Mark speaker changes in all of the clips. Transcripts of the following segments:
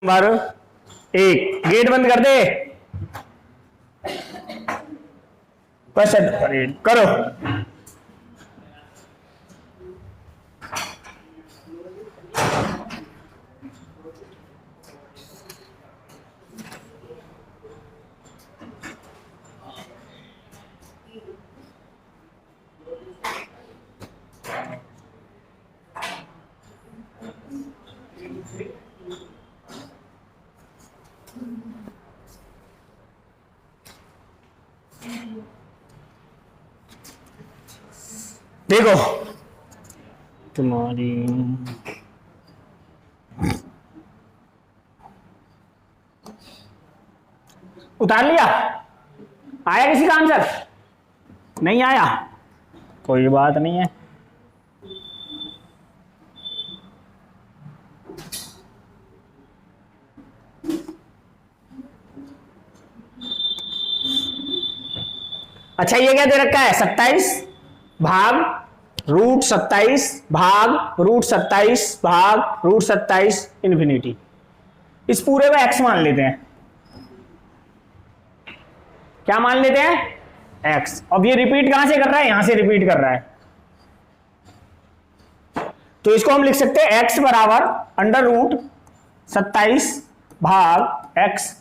Speaker 1: Number 1 gate बंद कर दे। Question number 8 करो। देखो तुम्हारी उतार लिया। आया किसी का आंसर? नहीं आया, कोई बात नहीं है। अच्छा ये क्या दे रखा है? 27 भाग रूट 27 भाग रूट 27 भाग रूट 27 इन्फिनिटी। इस पूरे में x मान लेते हैं। क्या मान लेते हैं? x। अब ये रिपीट कहां से कर रहा है? यहां से रिपीट कर रहा है, तो इसको हम लिख सकते हैं x बराबर अंडर रूट 27 भाग x।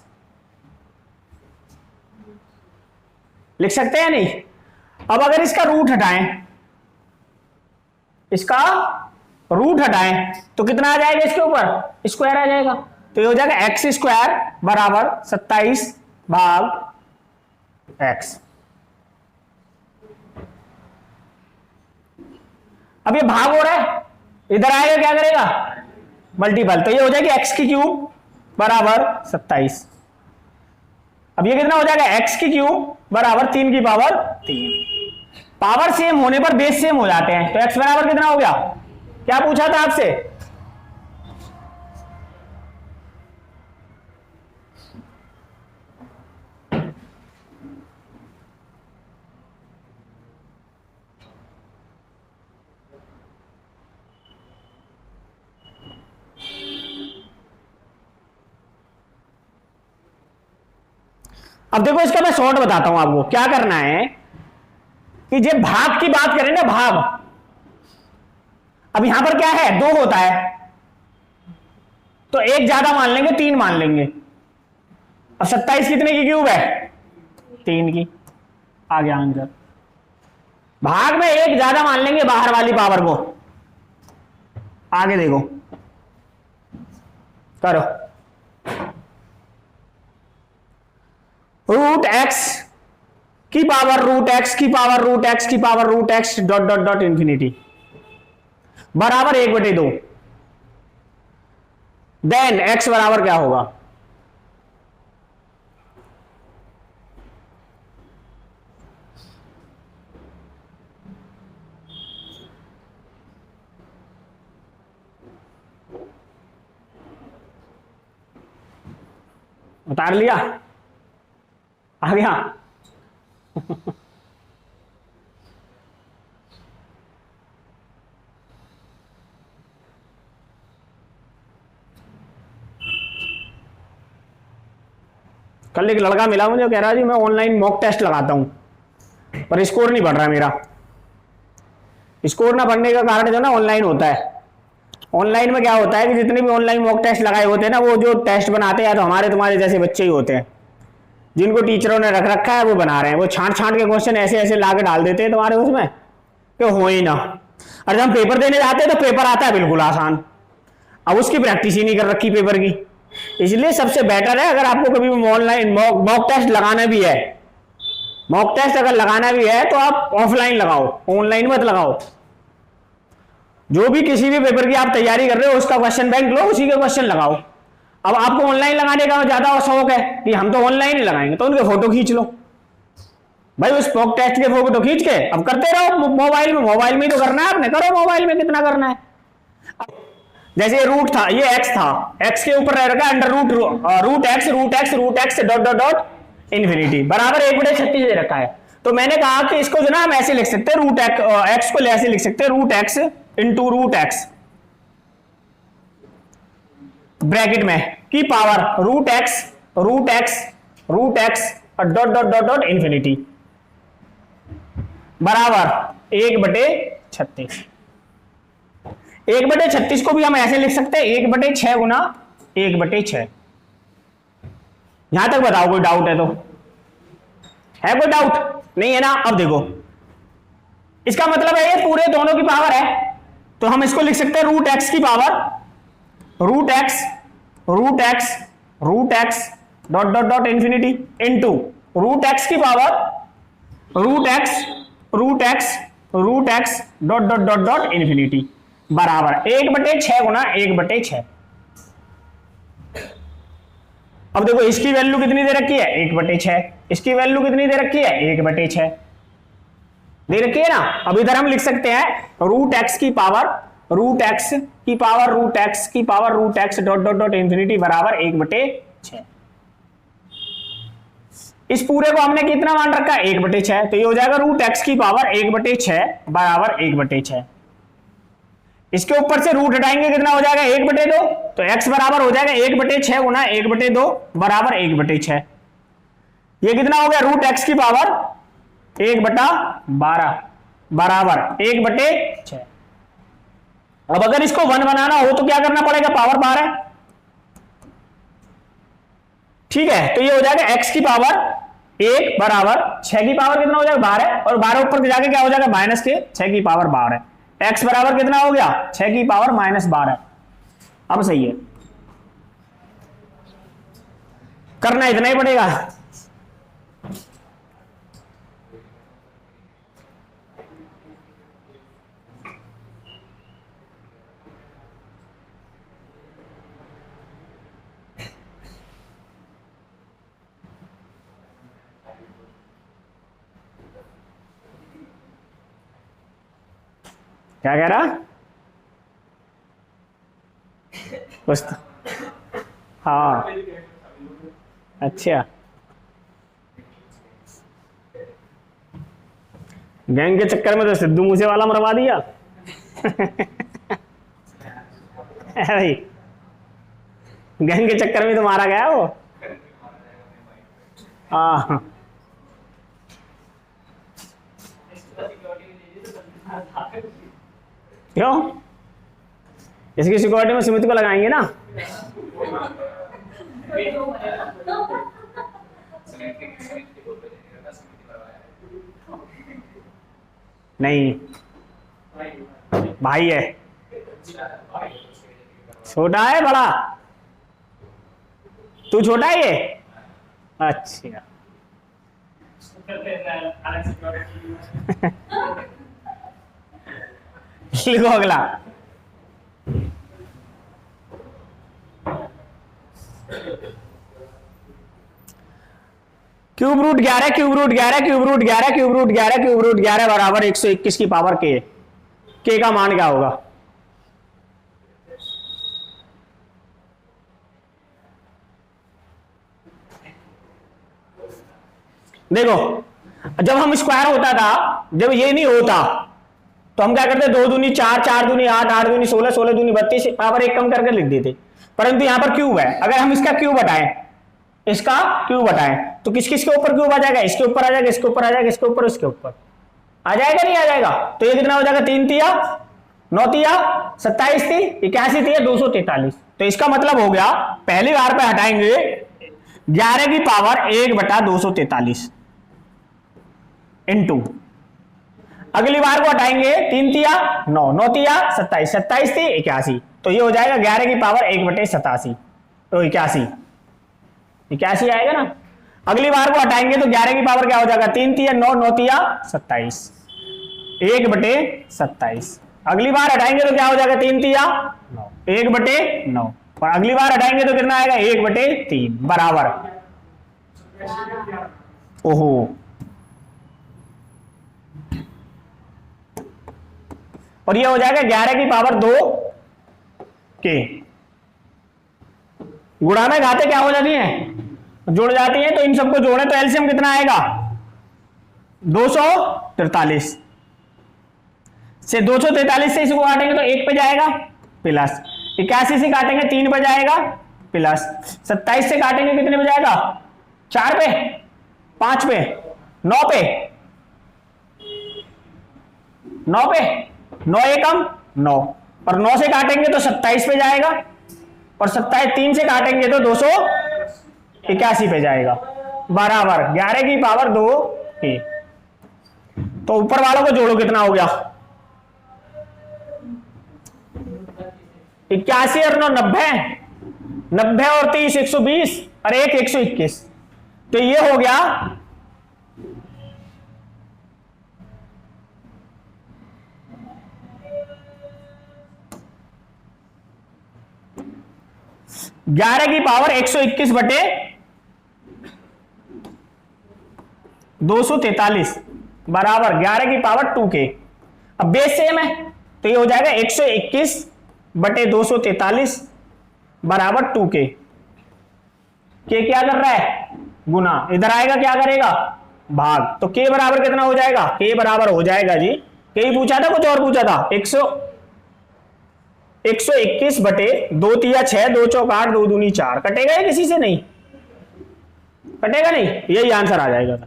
Speaker 1: लिख सकते हैं नहीं? अब अगर इसका रूट हटाएं, इसका रूट हटाएं तो कितना आ जाएगा? इसके ऊपर स्क्वायर आ जाएगा, तो ये हो जाएगा एक्स स्क्वायर बराबर 27 भाग एक्स। अब ये भाग हो रहा है, इधर आएगा क्या करेगा? मल्टीपल, तो ये हो जाएगी एक्स की क्यूब बराबर 27। अब ये कितना हो जाएगा? एक्स की क्यूब बराबर 3 की पावर 3। पावर सेम होने पर बेस सेम हो जाते हैं, तो एक्स बराबर कितना हो गया? क्या पूछा था आपसे? अब देखो इसका मैं शॉर्ट बताता हूं आपको क्या करना है कि जब भाग की बात करें ना, भाग, अब यहां पर क्या है? 2 होता है, तो एक ज्यादा मान लेंगे, 3 मान लेंगे। अब 27 कितने की क्यूब है? 3 की। आ गया आंसर। भाग में एक ज्यादा मान लेंगे बाहर वाली पावर को। आगे देखो, करो। रूट एक्स की पावर रूट एक्स की पावर रूट एक्स की power root x dot dot dot infinity बराबर 1/2। देन एक्स बराबर क्या होगा? उतार लिया? आ गया? कल एक लड़का मिला मुझे, कह रहा जी मैं ऑनलाइन मॉक टेस्ट लगाता हूं पर स्कोर नहीं बढ़ रहा मेरा। स्कोर ना बढ़ने का कारण जो ना ऑनलाइन होता है। ऑनलाइन में क्या होता है कि जितने भी ऑनलाइन मॉक टेस्ट लगाए होते हैं ना, वो जो टेस्ट बनाते हैं तो हमारे तुम्हारे जैसे बच्चे ही होते हैं, जिनको टीचरों ने रख रखा है, वो बना रहे हैं। वो छांट छांट के क्वेश्चन ऐसे ऐसे ला के डाल देते हैं तुम्हारे उसमें कि हो ही ना। और जब हम पेपर देने जाते हैं तो पेपर आता है बिल्कुल आसान, अब उसकी प्रैक्टिस ही नहीं कर रखी पेपर की। इसलिए सबसे बेटर है, अगर आपको कभी ऑनलाइन मॉक टेस्ट लगाना भी है, मॉक टेस्ट अगर लगाना भी है तो आप ऑफलाइन लगाओ, ऑनलाइन मत लगाओ। जो भी किसी भी पेपर की आप तैयारी कर रहे हो उसका क्वेश्चन बैंक लो, उसी के क्वेश्चन लगाओ। अब आपको ऑनलाइन लगाने का ज्यादा शौक है कि हम तो ऑनलाइन ही लगाएंगे, तो उनके फोटो खींच लो भाई, उस मॉक टेस्ट के फोटो खींच के अब करते रहो मोबाइल में। मोबाइल में तो करना है आपने, करो मोबाइल में, कितना करना है। जैसे रूट था, ये एक्स था, एक्स के ऊपर रह रखा under root root x dot dot dot infinity बराबर 1/36 दे रखा है। तो मैंने कहा कि इसको जो ना हम ऐसे लिख सकते हैं, रूट एक्स को ऐसे लिख सकते हैं, root X into root X bracket में की पावर रूट एक्स और dot dot dot dot infinity बराबर 1/36। 1/36 को भी हम ऐसे लिख सकते हैं 1/6 गुना 1/6। यहां तक बताओ कोई डाउट है तो? है कोई डाउट? नहीं है ना? अब देखो इसका मतलब है ये पूरे दोनों की पावर है, तो हम इसको लिख सकते हैं रूट एक्स की power root x dot dot dot infinity into root x की power root x dot dot dot dot infinity बराबर 1/6 गुना 1/6। अब देखो इसकी वैल्यू कितनी दे रखी है 1/6, इसकी वैल्यू कितनी दे रखी है 1/6 दे रखी है ना। अब इधर हम लिख सकते हैं रूट एक्स की power root x dot dot dot infinity बराबर 1/6। इस पूरे को हमने कितना मान रखा है 1/6, तो ये हो जाएगा रूट एक्स की पावर 1/6 बराबर 1/6। इसके ऊपर से रूट हटाएंगे कितना हो जाएगा 1/2, तो x बराबर हो जाएगा 1/6 गुना 1/2 बराबर 1/6। ये कितना हो गया रूट एक्स की पावर 1/12 बराबर 1/6। अब अगर इसको 1 बनाना हो तो क्या करना पड़ेगा, पावर 12, ठीक है। तो ये हो जाएगा x की पावर 1 बराबर 6 की पावर कितना हो जाएगा 12, और 12 ऊपर जाके क्या हो जाएगा माइनस के 6 की पावर 12। x बराबर कितना हो गया 6 की पावर -12। अब सही है, करना इतना ही पड़ेगा। क्या कह रहा कुछ तो? हाँ अच्छा, गैंग के चक्कर में तो सिद्धू मूसे वाला मरवा दिया भाई, गैंग के चक्कर में तो मारा गया वो। हाँ क्यों? इसकी सिक्योरिटी में सुमित को लगाएंगे ना। नहीं भाई है, छोटा है बड़ा? तू छोटा है ये? अच्छा लिखो अगला। क्यूब रूट 11 बराबर 121 की पावर के का मान क्या होगा? देखो जब हम स्क्वायर होता था, जब ये नहीं होता तो हम क्या करते 2 दूनी 4, 4 दूनी 8, 8 दूनी 16, 16 दूनी 32 पावर 1 कम करके लिख देते। परंतु यहां पर क्यूब है, अगर हम इसका क्यूब हटाएं तो किस किस के ऊपर क्यूब आ जाएगा? इसके ऊपर आ जाएगा, इसके ऊपर आ जाएगा, इसके ऊपर, इसके ऊपर आ जाएगा, नहीं आ जाएगा? तो ये कितना हो जाएगा 3 तिया 9 तिया 27 थी 81 तिया 243। तो इसका मतलब हो गया पहली बार पे हटाएंगे 11 की पावर 1/243 इंटू, अगली बार को हटाएंगे 3 तिया 9, 9 तिया 27, 27 थी 81, तो ये हो जाएगा 11 की पावर 1/87, तो 81 आएगा ना। अगली बार को हटाएंगे तो 11 की पावर क्या हो जाएगा 3 तिया 9, 9 तिया 27, 1/27। अगली बार हटाएंगे तो क्या हो जाएगा 3 तिया 1/9, और अगली बार हटाएंगे तो कितना आएगा 1/3 बराबर, ओहो और ये हो जाएगा 11 की पावर 2 के। गुणा में घाते क्या हो जाती हैं? जुड़ जाती हैं, तो इन सबको जोड़े तो एलसीएम कितना आएगा 243 से 243 से इसको काटेंगे तो 1 पे जाएगा प्लस, 81 से काटेंगे 3 पे जाएगा प्लस 27 से काटेंगे कितने पे जाएगा? 4 पे, 5 पे, 9 पे, 9 पे, 9 एकम 9, और 9 से काटेंगे तो 27 पे जाएगा, और 27 3 से काटेंगे तो 281 पे जाएगा, बराबर 11 की पावर 2 की। तो ऊपर वालों को जोड़ो, कितना हो गया? 81 और 9 90, 90 और 30 120, और 1 121, तो ये हो गया 11 की पावर 121 बटे 243 बराबर 11 की पावर 2k। अब बेस सेम है तो ये हो जाएगा 121 बटे 243 बराबर 2k। के क्या कर रहा है? गुना। इधर आएगा क्या करेगा? भाग। तो k बराबर कितना हो जाएगा? k बराबर हो जाएगा जी, k ही पूछा था, कुछ और पूछा था? 121 बटे 2 तिया 6, 2 चौक 8, 2 दूनी 4। कटेगा या किसी से? नहीं कटेगा, नहीं, यही आंसर आ जाएगा।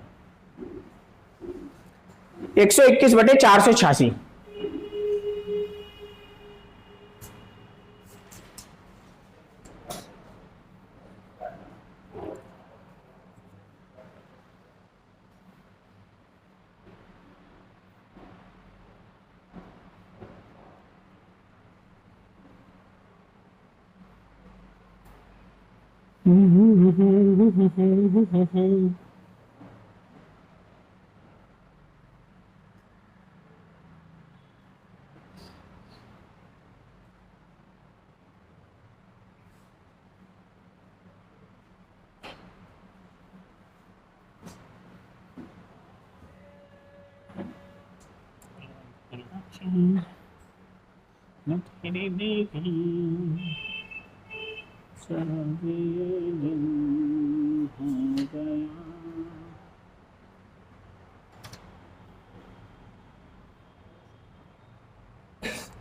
Speaker 1: 121 बटे 486।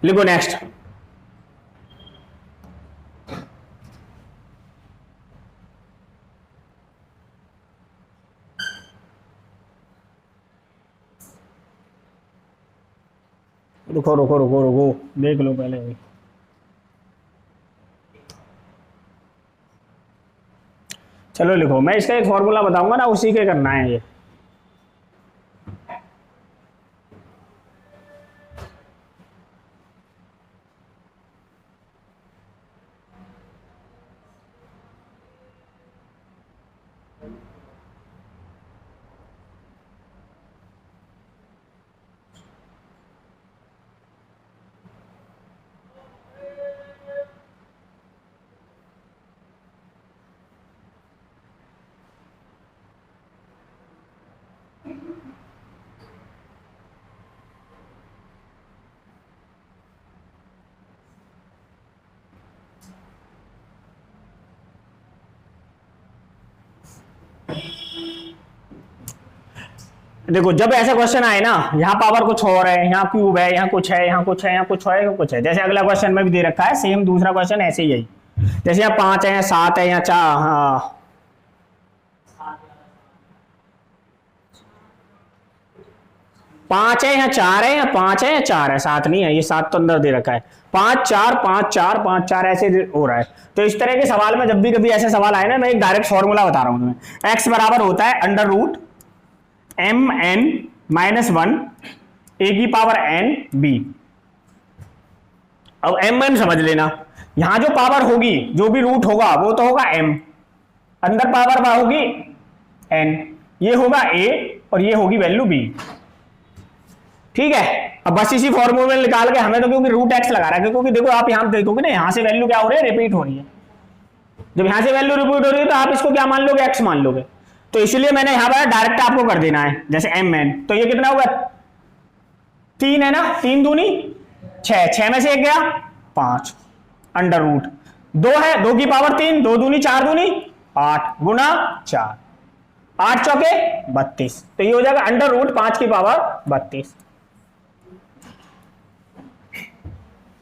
Speaker 1: लिखो नेक्स्ट। रुको रुको रुको रुको, देख लो पहले। चलो लिखो, मैं इसका एक फॉर्मूला बताऊंगा ना, उसी के करना है ये। देखो जब ऐसे क्वेश्चन आए ना, यहाँ पावर कुछ और है, यहाँ क्यूब है, यहाँ कुछ है, यहाँ कुछ है, यहाँ कुछ है, कुछ है। जैसे अगला क्वेश्चन में भी दे रखा है, सेम दूसरा क्वेश्चन ऐसे ही है। जैसे यहाँ 5 है, 7 है, यहाँ 4, हाँ 5 है, यहाँ 4 है, यहाँ 5 है, यहाँ 4 है, 7 नहीं है, ये 7 तो अंदर दे रखा है। 5 4 5 4 5 4 ऐसे हो रहा है। तो इस तरह के सवाल में जब भी कभी ऐसे सवाल आए ना, मैं एक डायरेक्ट फॉर्मूला बता रहा हूँ तुम्हें। एक्स बराबर होता है अंडर रूट mn -1 a की पावर n b। अब mn समझ लेना, यहां जो पावर होगी, जो भी रूट होगा वो तो होगा m, अंदर पावर होगी n, ये होगा a और ये होगी वैल्यू b। ठीक है, अब बस इसी फॉर्मूले में निकाल के हमें तो क्योंकि रूट x लगा रहा है, क्योंकि देखो आप यहां देखोगे ना, यहां से वैल्यू क्या हो रही है? रिपीट हो रही है। जब यहां से वैल्यू रिपीट हो रही है तो आप इसको क्या मान लोगे? x मान लोगे। तो इसलिए मैंने यहां पर डायरेक्ट आपको कर देना है, जैसे mn। तो ये कितना होगा? 3 है ना, 3 दूनी 6, 6 में से 1 गया 5, अंडर रूट 2 है, 2 की पावर 3, 2 दूनी 4 दूनी 8 गुना 4, 8 चौके 32। तो ये हो जाएगा अंडर रूट 5 की पावर 32।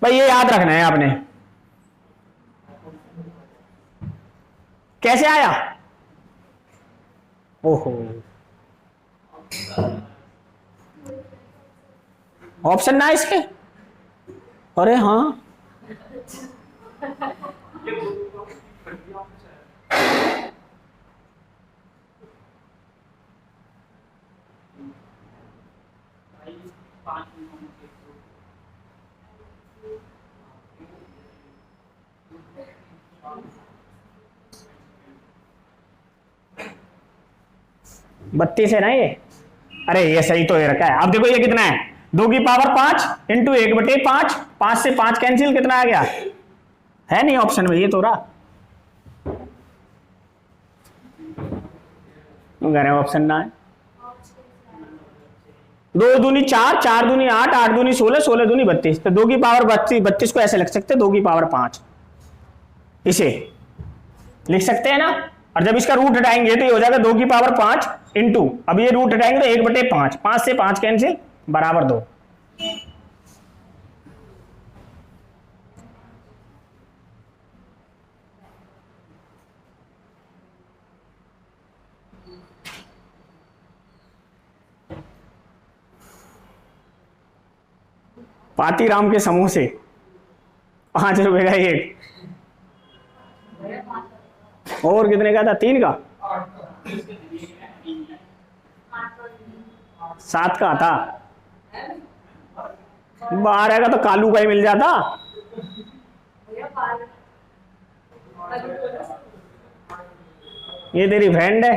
Speaker 1: भाई ये याद रखना है आपने। कैसे आया? ओहो, ऑप्शन ना इसके? अरे हाँ, बत्तीस है ना ये? अरे ये सही तो ये रखा है। अब देखो ये कितना है, 2 की पावर 5 इंटू 1/5, 5 से 5 कैंसिल, कितना आ गया? है नहीं ऑप्शन में, ये तो रहा ऑप्शन ना है। 2 दूनी 4, 4 दूनी 8, 8 दूनी 16, 16 दूनी 32, तो 2 की पावर 32, 32 को ऐसे लिख सकते हैं 2 की पावर 5, इसे लिख सकते हैं ना। और जब इसका रूट हटाएंगे तो ये हो जाएगा 2 की पावर 5 इंटू, अब ये रूट हटाएंगे तो 1/5, 5 से 5 कैंसिल, बराबर 2। पातीराम के समोसे 5 रुपए का एक, और कितने का था? 3 का, 7 का था। 12 का तो कालू का ही मिल जाता। ये तेरी फ्रेंड है,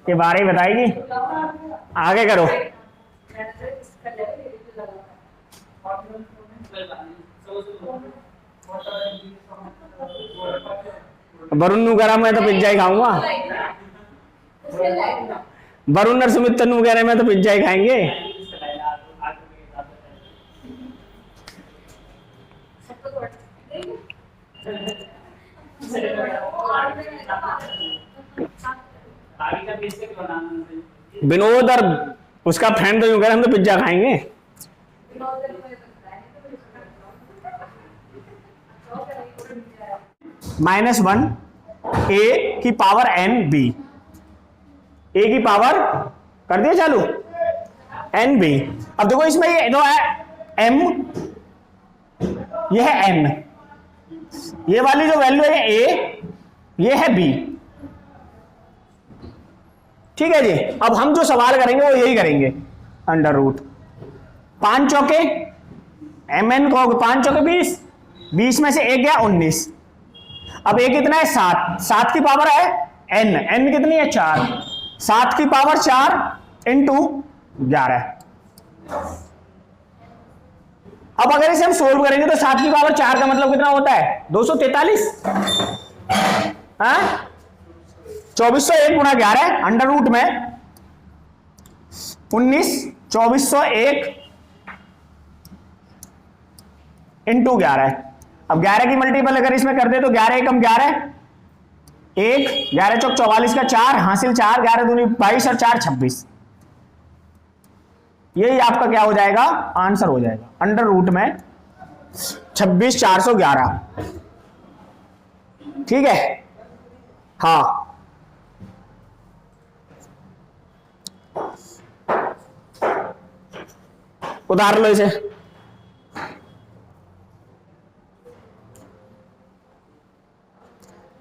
Speaker 1: ये 12 ही बताएगी। आगे करो। वरुण वगैरह मैं तो पिज्जा ही खाऊंगा। वरुण और सुमित तनु वगैरह में तो पिज्जा ही खाएंगे। विनोद और उसका फ्रेंड तो वगैरह हम तो पिज्जा खाएंगे। -1 a की पावर n b, a की पावर कर दिया चालू, n b। अब देखो इसमें ये तो है m, ये है n, ये वाली जो वैल्यू है a, ये है b। ठीक है जी। अब हम जो सवाल करेंगे वो यही करेंगे, अंडर रूट 5 चौके mn को 5 चौके 20, 20 में से 1 गया 19। अब a कितना है? 7, 7 की पावर है n, n कितनी है? 4, 7 की पावर 4 इंटू 11। अब अगर इसे हम सोल्व करेंगे तो 7 की पावर 4 का मतलब कितना होता है? 243। हाँ, 2401 गुणा 11 अंडर रूट में 19, 2401 इंटू 11। अब 11 की मल्टीपल अगर इसमें कर दे तो 11 एकम 11, 1, 11 चौक 44 का 4 हासिल 4, 11 दूनी 22 और 4 26। यही आपका क्या हो जाएगा? आंसर हो जाएगा अंडर रूट में 26,411। ठीक है, हाँ। उतार लो इसे।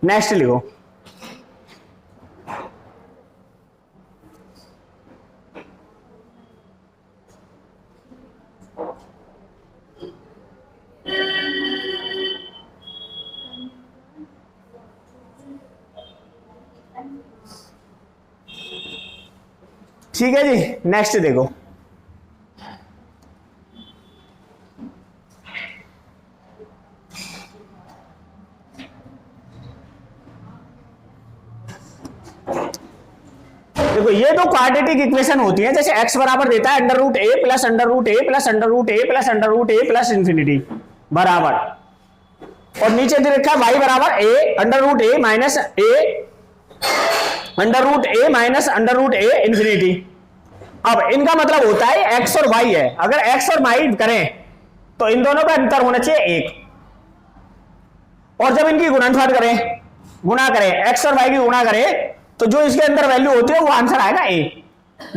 Speaker 1: नेक्स्ट लिखो। ठीक है जी, नेक्स्ट देखो। देखो ये तो क्वाड्रेटिक इक्वेशन होती है, जैसे x बराबर देता है under root a plus under root a plus under root a plus under root a plus infinity बराबर, और नीचे दे रखा है y बराबर a under root a minus a under root a minus under root a infinity. अब इनका मतलब होता है x और y है, अगर x और y करें तो इन दोनों का अंतर होना चाहिए 1, और जब इनकी गुणनफल करें गुणा करें, x और y की गुणा करें, तो जो इसके अंदर वैल्यू होती है वो आंसर आएगा a।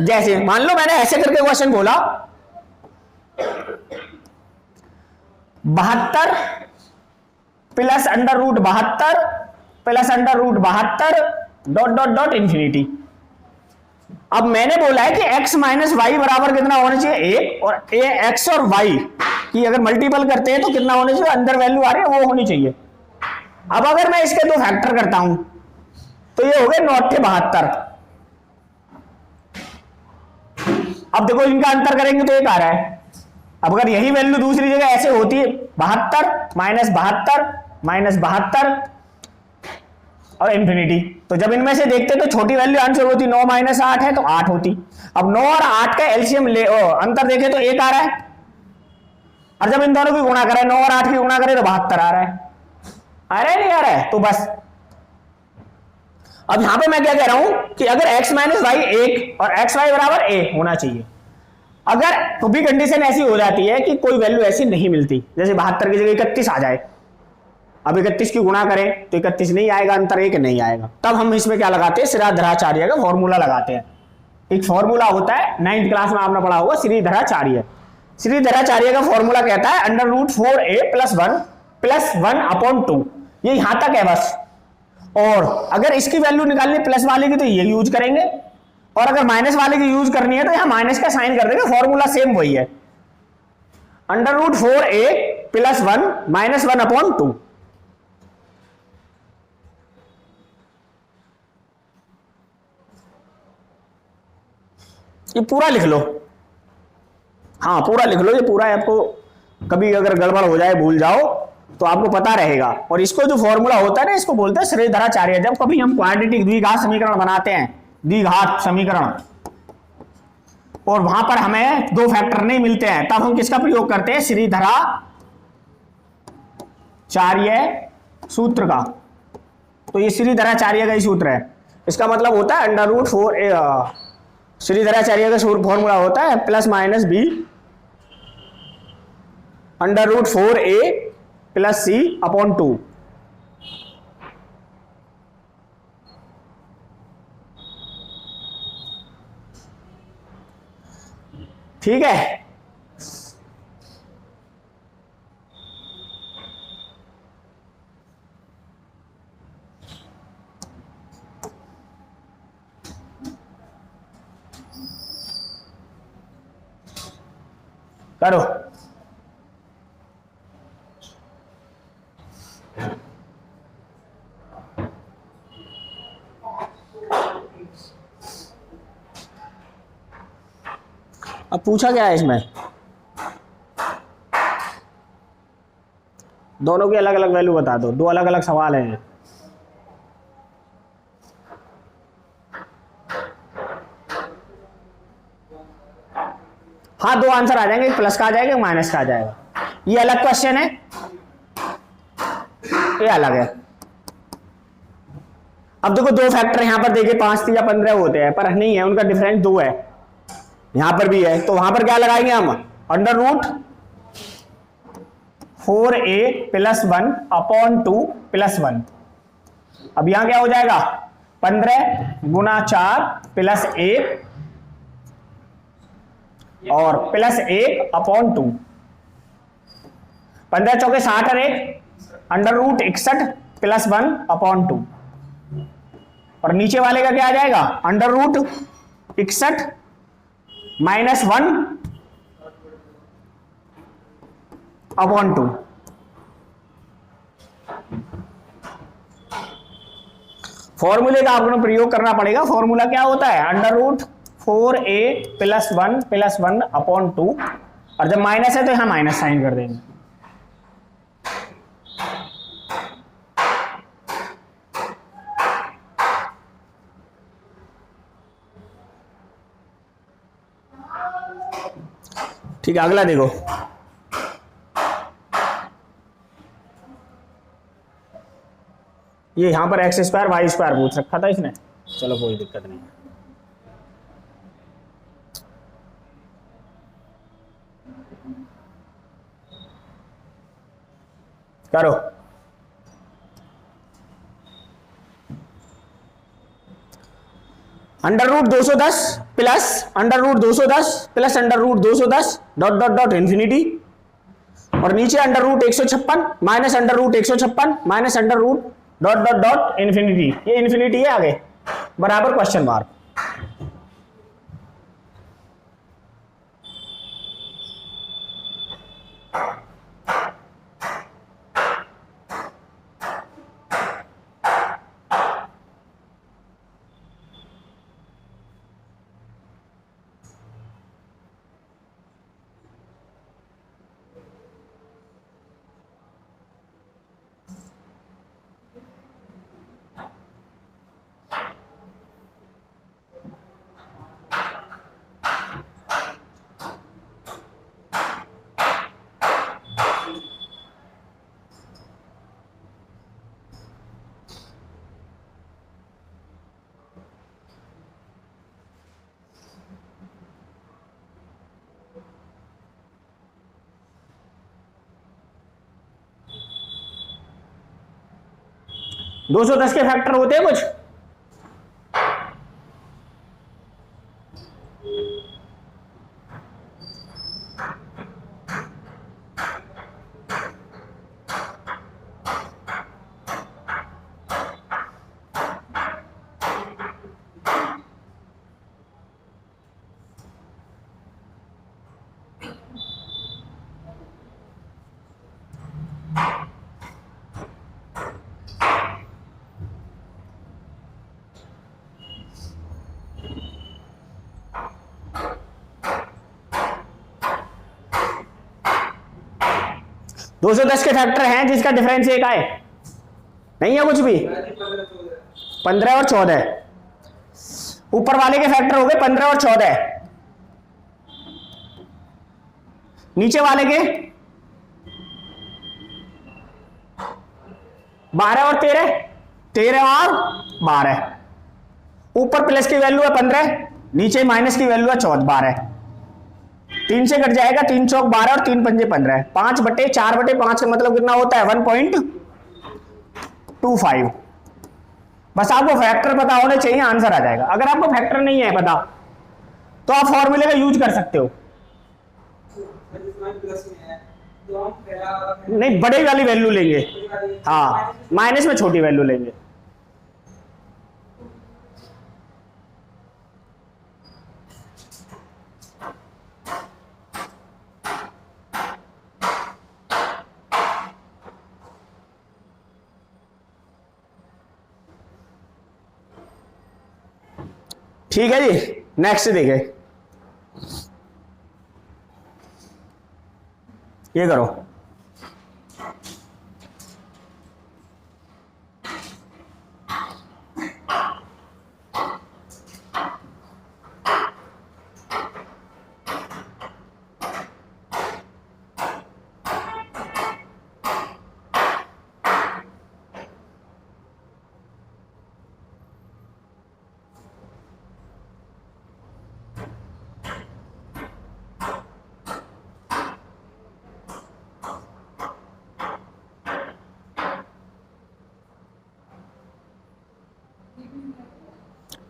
Speaker 1: जैसे मान लो मैंने ऐसे करके क्वेश्चन बोला 72 plus under root 72 plus under root 72 dot dot dot infinity. अब मैंने बोला है कि x माइनस वाई बराबर कितना होना चाहिए 1, और x और y की अगर मल्टीपल करते हैं तो कितना होना चाहिए, अंदर वैल्यू आ रही है वो होनी चाहिए। अब अगर मैं इसके दो फैक्टर करता हूं तो ये हो गए 9 × 72। अब देखो इनका अंतर करेंगे तो एक आ रहा है। अब अगर यही वैल्यू दूसरी जगह ऐसे होती है 72 माइनस 72 माइनस 72 और इंफिनिटी, तो जब इनमें से देखते तो छोटी वैल्यू आंसर होती 9 माइनस 8 है तो 8 होती। अब 9 और 8 का एलसीएम ले अंतर देखे तो 1 आ रहा है, और जब इन दोनों की गुणा करें 9 और 8 की गुणा करें तो 72 आ रहा है। आ रहा है नहीं आ रहा है? तो बस अब यहां पे मैं क्या कह रहा हूं कि अगर x माइनस वाई 1 और एक्स वाई बराबर a होना चाहिए। अगर तो भी कंडीशन ऐसी हो जाती है कि कोई वैल्यू ऐसी नहीं मिलती, जैसे 72 की जगह 31 आ जाए, अब 31 की गुणा करें तो 31 नहीं आएगा, अंतर 1 नहीं आएगा, तब हम इसमें क्या लगाते हैं, श्रीधराचार्य का फॉर्मूला लगाते हैं। एक फॉर्मूला होता है 9th क्लास में आपने पढ़ा होगा, श्रीधराचार्य। श्रीधराचार्य का फॉर्मूला कहता है under root 4a plus 1 upon 2। ये यहां तक है बस। और अगर इसकी वैल्यू निकालनी प्लस वाले की तो ये यूज करेंगे, और अगर माइनस वाले की यूज करनी है तो यहां माइनस का साइन कर देंगे, फॉर्मूला सेम वही है, under root 4a plus 1 minus 1 upon 2। ये पूरा लिख लो, हाँ पूरा लिख लो, ये पूरा है, आपको कभी अगर गड़बड़ हो जाए भूल जाओ तो आपको पता रहेगा। और इसको जो फॉर्मूला होता है ना, इसको बोलते हैं श्रीधराचार्य। जब कभी हम क्वाड्रेटिक द्विघात समीकरण बनाते हैं, द्विघात समीकरण, और वहां पर हमें दो फैक्टर नहीं मिलते हैं, तब हम किसका प्रयोग करते हैं, श्रीधराचार्य सूत्र का। तो ये श्रीधराचार्य का ही सूत्र है। इसका मतलब होता है अंडर रूट 4 श्रीधराचार्य का फॉर्मूला होता है plus minus B under root 4a plus C upon 2। ठीक है, करो। अब पूछा क्या है इसमें, दोनों की अलग अलग वैल्यू बता दो, दो अलग अलग सवाल हैं। हाँ दो आंसर आ जाएंगे, एक प्लस का आ जाएगा, एक माइनस का आ जाएगा। ये अलग क्वेश्चन है, ये अलग है। अब देखो दो फैक्टर यहां पर देखिए 5 या 15 होते हैं, पर नहीं है, उनका डिफरेंस 2 है, यहां पर भी है, तो वहां पर क्या लगाएंगे हम, under root 4a plus 1 upon 2 plus 1। अब यहां क्या हो जाएगा, 15 गुना 4 प्लस 1 और प्लस 1 अपॉन 2। 15 चौके 60 और 1 अंडर रूट 61 प्लस 1 अपॉन 2। और नीचे वाले का क्या आ जाएगा, अंडर रूट 61 माइनस 1 अपॉन 2। फॉर्मूले का आपको प्रयोग करना पड़ेगा। फॉर्मूला क्या होता है, under root 4a plus 1 upon 2, और जब माइनस है तो यहां माइनस साइन कर देंगे। ठीक है, अगला देखो, ये यहां पर x स्क्वायर वाई स्क्वायर पूछ रखा था इसने, चलो कोई दिक्कत नहीं। करो। Under root 210 plus under root 210 plus under root 210 dot dot dot infinity, और नीचे under root 156 minus under root 156 minus under root dot dot dot infinity, ये इन्फिनिटी है आगे बराबर क्वेश्चन मार्क। दो सौ दस के फैक्टर होते हैं कुछ, दो सौ दस के फैक्टर हैं जिसका डिफरेंस एक आए, नहीं है कुछ भी, 15 और 14, ऊपर वाले के फैक्टर हो गए 15 और 14, नीचे वाले के 12 और 13, 13 और 12, ऊपर प्लस की वैल्यू है 15, नीचे माइनस की वैल्यू है 12, 3 से कट जाएगा, 3 चौक 12 और 3 पंजे 15, 5/4/5 का मतलब कितना होता है 1.25। बस आपको फैक्टर पता होने चाहिए, आंसर आ जाएगा। अगर आपको फैक्टर नहीं है पता तो आप फॉर्मूले का यूज कर सकते हो, नहीं बड़े वाली वैल्यू लेंगे, हाँ माइनस में छोटी वैल्यू लेंगे। ठीक है जी, नेक्स्ट देखें, ये करो,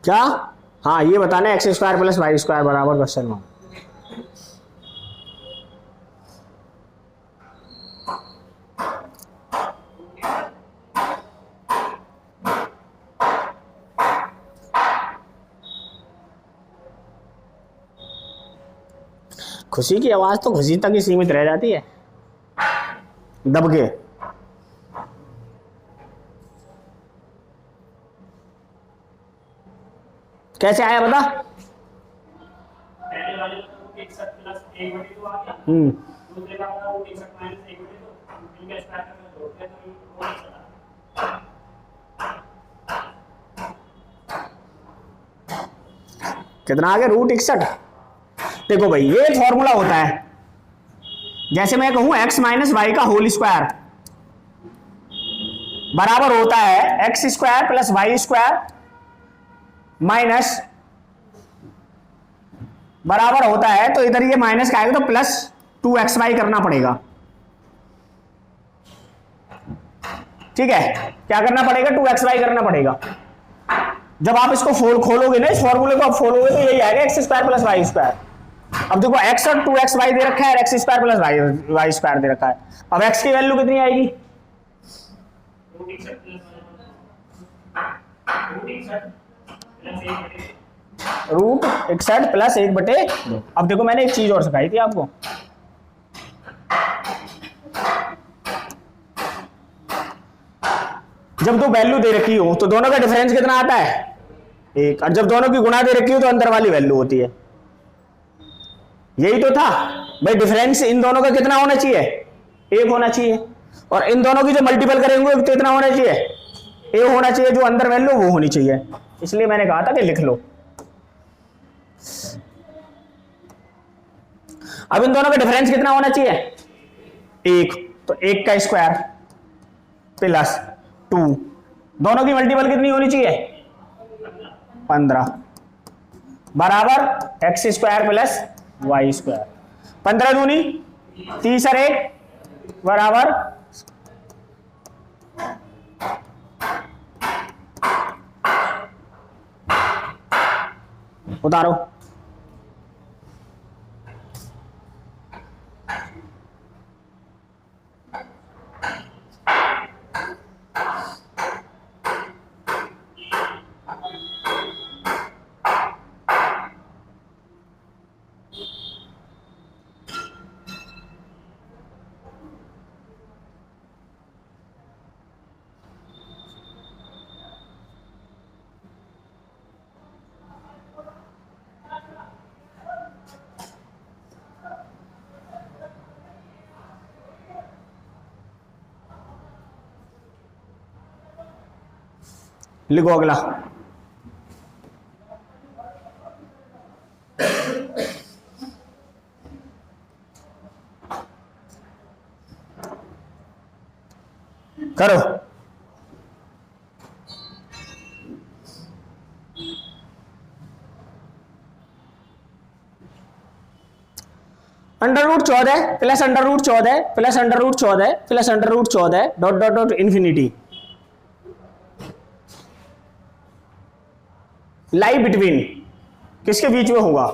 Speaker 1: क्या, हाँ ये बताना x² + y² बराबर क्वेश्चन मार्क। खुशी की आवाज तो खुशी तक ही सीमित रह जाती है, दब के। कैसे आया बता? कितना आ गया √61। देखो भाई ये फॉर्मूला होता है, जैसे मैं कहूं x - y का होल स्क्वायर बराबर होता है x² + y² माइनस बराबर होता है, तो इधर ये माइनस का आएगा तो +2xy करना पड़ेगा। ठीक है, क्या करना पड़ेगा? 2xy करना पड़ेगा। जब आप इसको खोलोगे ना, इस फॉर्मूले को आप खोलोगे तो यही आएगा x square plus Y square. अब देखो एक्स और 2xy दे रखा है, x square plus Y square दे रखा है। अब एक्स की वैल्यू कितनी आएगी? Root 61 plus 1/2। अब देखो मैंने एक चीज और सिखाई थी आपको, जब दो वैल्यू दे रखी हो तो दोनों का डिफरेंस कितना आता है? 1। और जब दोनों की गुणा दे रखी हो तो अंदर वाली वैल्यू होती है। यही तो था भाई, डिफरेंस इन दोनों का कितना होना चाहिए? 1 होना चाहिए। और इन दोनों की जो मल्टीपल करेंगे तो कितना होना चाहिए? 1 होना चाहिए। जो अंदर वैल्यू वो होनी चाहिए। इसलिए मैंने कहा था कि लिख लो। अब इन दोनों का डिफरेंस कितना होना चाहिए? 1। तो 1 का स्क्वायर प्लस 2, दोनों की मल्टीपल कितनी होनी चाहिए? 15 बराबर X square plus Y square. 15 दूनी 30 और 1 बराबर उतारो। लिखो अगला। करो। Under root 14 plus under root 14 plus under root 14 plus under root 14 dot dot dot infinity lie between, किसके बीच में होगा?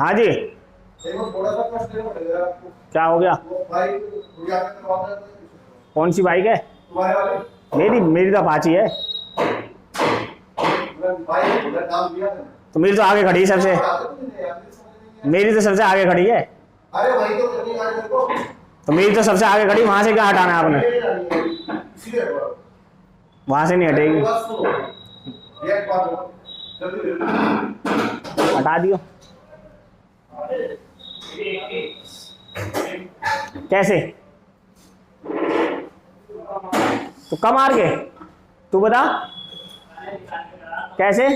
Speaker 1: हाँ जी,
Speaker 2: थोड़ा सा कष्ट देना पड़ेगा आपको।
Speaker 1: क्या हो गया? कौन सी बाइक है?
Speaker 2: तुम्हारे वाली?
Speaker 1: मेरी तो अपाची है।
Speaker 2: नाम दिया था।
Speaker 1: तो मेरी तो आगे खड़ी है सबसे, मेरी तो सबसे आगे खड़ी है।
Speaker 2: अरे वही तो करनी है मेरे को।
Speaker 1: तो मेरी तो सबसे आगे खड़ी, वहां से क्या हटाना है आपने? वहां से नहीं हटेगी, हटा दियो। कैसे? तो कम मार के तू बता कैसे?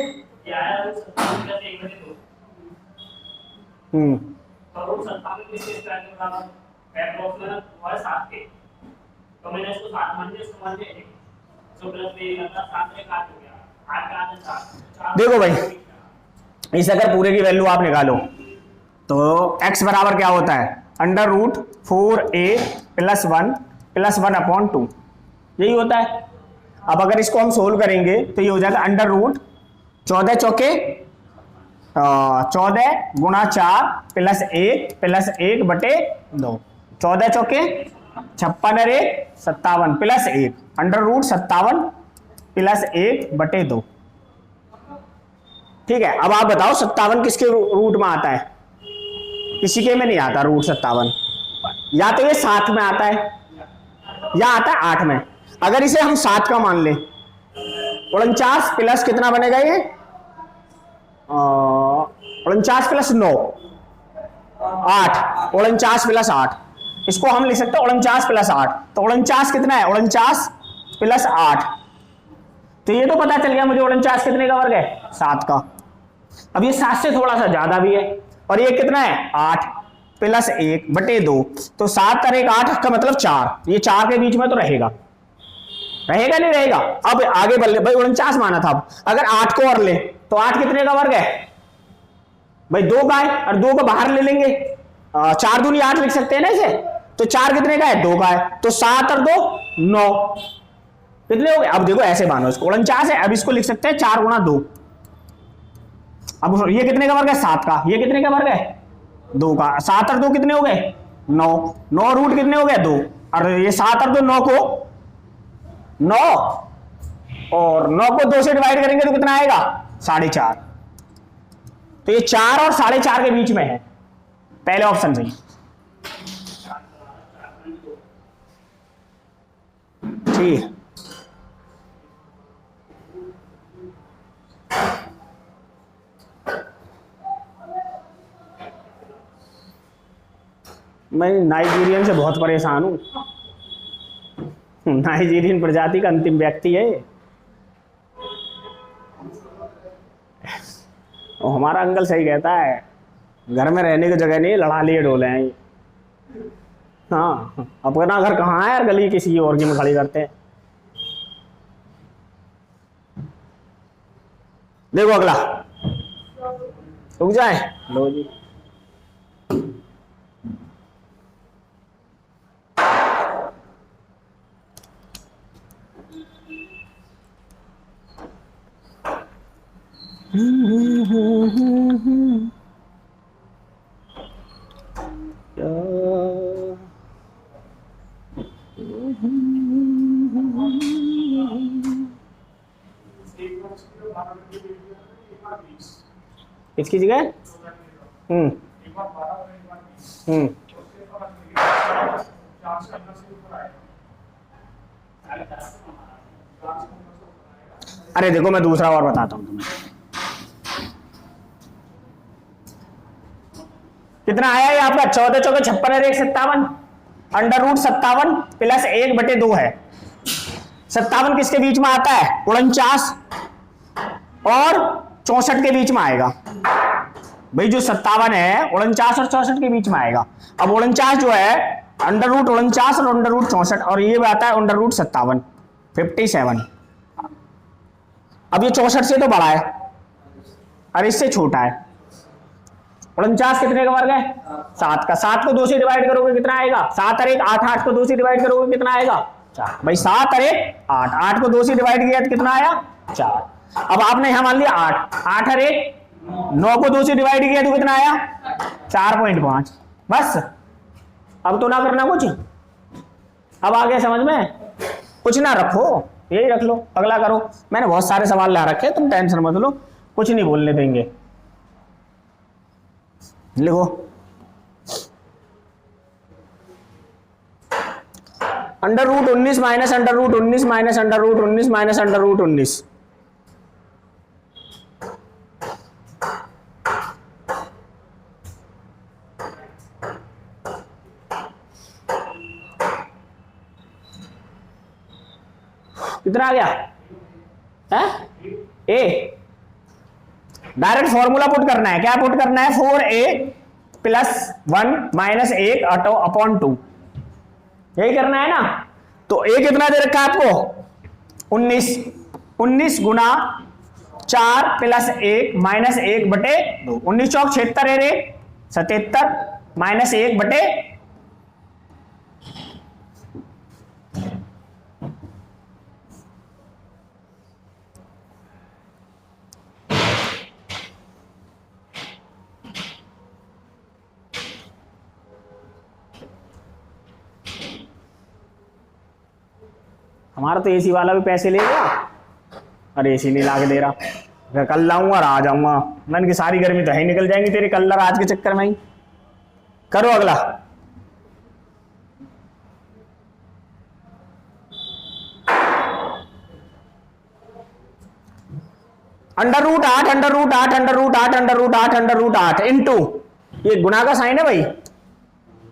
Speaker 1: देखो भाई, इस अगर पूरे की वैल्यू आप निकालो तो x बराबर क्या होता है? अंडर रूट 4a प्लस 1 यही होता है। अब अगर इसको हम सोल्व करेंगे तो ये हो जाएगा अंडर रूट 14 चौके 14 गुणा 4 प्लस 1 + 1/2। 14 चौके 56 और 1 57 प्लस 1 √57 प्लस 1 बटे 2। ठीक है, अब आप बताओ 57 किसके रूट में आता है? किसी के में नहीं आता √57। या तो ये 7 में आता है या आता है 8 में। अगर इसे हम 7 का मान ले, 49 प्लस कितना बनेगा ये? 49 प्लस 9 8, 49 प्लस 8, इसको हम लिख सकते हैं 49 प्लस 8। तो 49 कितना है? 49 प्लस 8। तो ये तो पता चल गया मुझे 49 कितने का वर्ग है? 7 का। अब ये 7 से थोड़ा सा ज्यादा भी है, और ये कितना है? 8 प्लस 1 बटे 2। तो 7 और 1 8 का मतलब 4। ये 4 के बीच में तो रहेगा, रहेगा नहीं रहेगा? अब आगे बढ़ ले भाई, 49 माना था। अब अगर 8 को और ले तो 8 कितने का वर्ग है भाई? 2 का है, और 2 को बाहर ले लेंगे, 4 दूनी 8 लिख सकते हैं ना इसे। तो 4 कितने का है? 2 का है। तो 7 और 2 9, कितने हो गए? अब देखो ऐसे मानो इसको, 49 है, अब इसको लिख सकते हैं 4 गुणा 2। अब ये कितने का वर्ग है? 7 का। ये कितने का वर्ग है? 2 का। 7 और 2 कितने हो गए? 9। 9 रूट कितने हो गए? 2। और ये 7 और 2 9 को 9, और 9 को 2 से डिवाइड करेंगे तो कितना आएगा? 4.5। तो ये 4 और 4.5 के बीच में है, पहले ऑप्शन सही। ठीक, मैं नाइजीरियन से बहुत परेशान हूं। नाइजीरियन प्रजाति का अंतिम व्यक्ति है। और हमारा अंकल सही कहता है, घर में रहने की जगह नहीं, लड़ा लिए डोले हैं। हाँ, अपना घर कहाँ है यार? गली किसी और की में खड़ी करते हैं। देखो अगला, रुक जाए, लो जी। इसकी जगह अरे देखो मैं दूसरा और बताता हूं तुम्हें। कितना आया ये आपका? 14 × 4 = 56 और 1 57 √57 प्लस 1 बटे 2 है। 57 किसके बीच में आता है? 49 और 64 के बीच में आएगा भाई। जो 57 है 49 और 64 के बीच में आएगा। अब 49 जो है √49 और √64, और ये आता है √57 57। अब ये 64 से तो बड़ा है और इससे छोटा है। 49 कितने का वर्ग है? 7 का। 7 को 2 से डिवाइड करोगे कितना आएगा? 7 और 1 8, 8 को 2 से डिवाइड करोगे कितना आएगा? 4 भाई। 7 और 1 8, 8 को 2 से डिवाइड किया तो कितना आया? 4। अब आपने यहां मान लिया 8, 8 और 1 9 को 2 से डिवाइड किया तो कितना आया? 4.5। बस, अब तो ना करना कुछ। अब आगे समझ में? कुछ ना रखो, यही रख लो, अगला करो। मैंने बहुत सारे सवाल ला रखे, तुम टेंशन मत लो, कुछ नहीं बोलने देंगे। लिखो √19 माइनस √19 माइनस √19 माइनस √19। कितना आ गया है? ए डायरेक्ट फॉर्मूला पुट करना है। क्या पुट करना है? 4a + 1 - 1 अपॉन 2, यही करना है ना। तो a कितना दे रखा है आपको? 19। 19 गुना 4 + 1 - 1 बटे 2। 19 चौक 76 है रे, 77 - 1 बटे हमारा तो एसी वाला भी पैसे ले गया और एसी नहीं ला के दे रहा। मैं कल लाऊंगा और आ जाऊंगा। मैंने की सारी गर्मी तो है निकल जाएंगी तेरे कल आज के चक्कर में ही। करो अगला। Under root 8 under root 8 under root 8 under root 8 under root 8 into, ये गुना का साइन है भाई,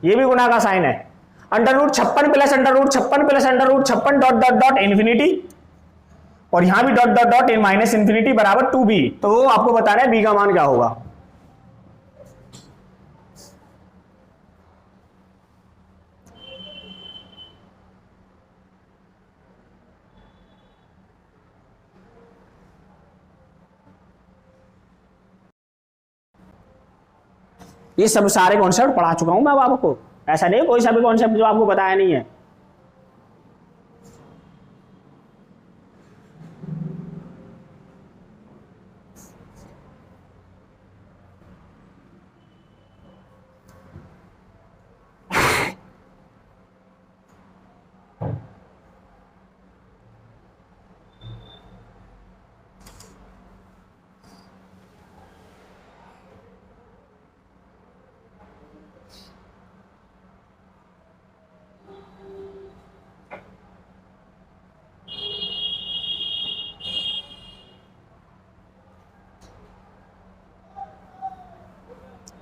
Speaker 1: ये भी गुना का साइन है। Under root 56 plus under root 56 plus under root 56 dot dot dot infinity, और यहां भी डॉट डॉट डॉट इन माइनस इन्फिनिटी बराबर 2b। तो आपको बताना है b का मान क्या होगा। ये सब सारे कॉन्सेप्ट पढ़ा चुका हूं मैं अब आपको, ऐसा नहीं कोई सा भी कॉन्सेप्ट जो आपको बताया नहीं है।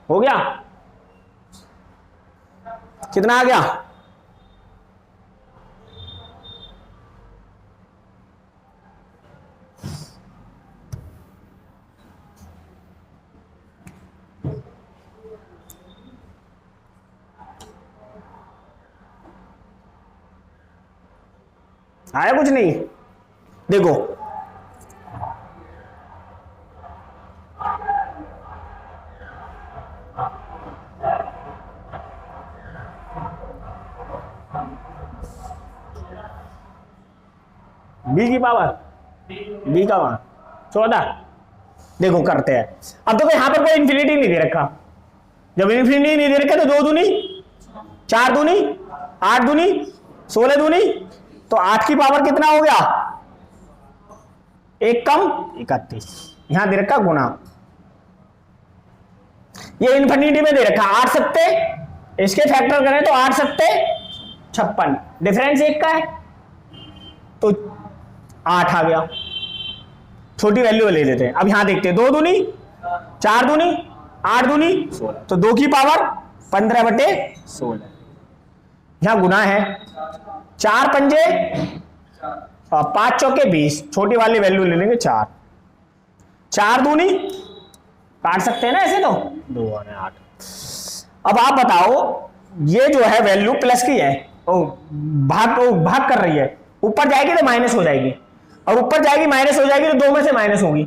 Speaker 1: हो गया? कितना आ गया? आया कुछ नहीं? देखो बी की पावर, बी का मान 14। देखो करते हैं। अब देखो यहां पर कोई इंफिनिटी नहीं दे रखा। जब इंफिनिटी नहीं दे रखा तो 2 दूनी 4 दूनी 8 दूनी 16 दूनी, तो 8 की पावर कितना हो गया? 1 कम 31। यहां दे रखा गुना, ये इंफिनिटी में दे रखा 8 सत्ते, इसके फैक्टर करें तो 8 सत्ते 56, डिफरेंस 1 का है तो 8 आ गया। छोटी वैल्यू ले लेते हैं। अब यहां देखते हैं 2 दूनी 4 दूनी 8 दूनी 16, तो 2 की पावर 15/16। यहां गुना है 4 पंजे और 5 चौके 20, छोटी वाली वैल्यू ले लेंगे 4। 4 दूनी काट सकते हैं ना ऐसे, तो 2 और 8। अब आप बताओ ये जो है वैल्यू प्लस की है, भाग कर रही है, ऊपर जाएगी तो माइनस हो जाएगी, और ऊपर जाएगी माइनस हो जाएगी, तो 2 में से माइनस होगी,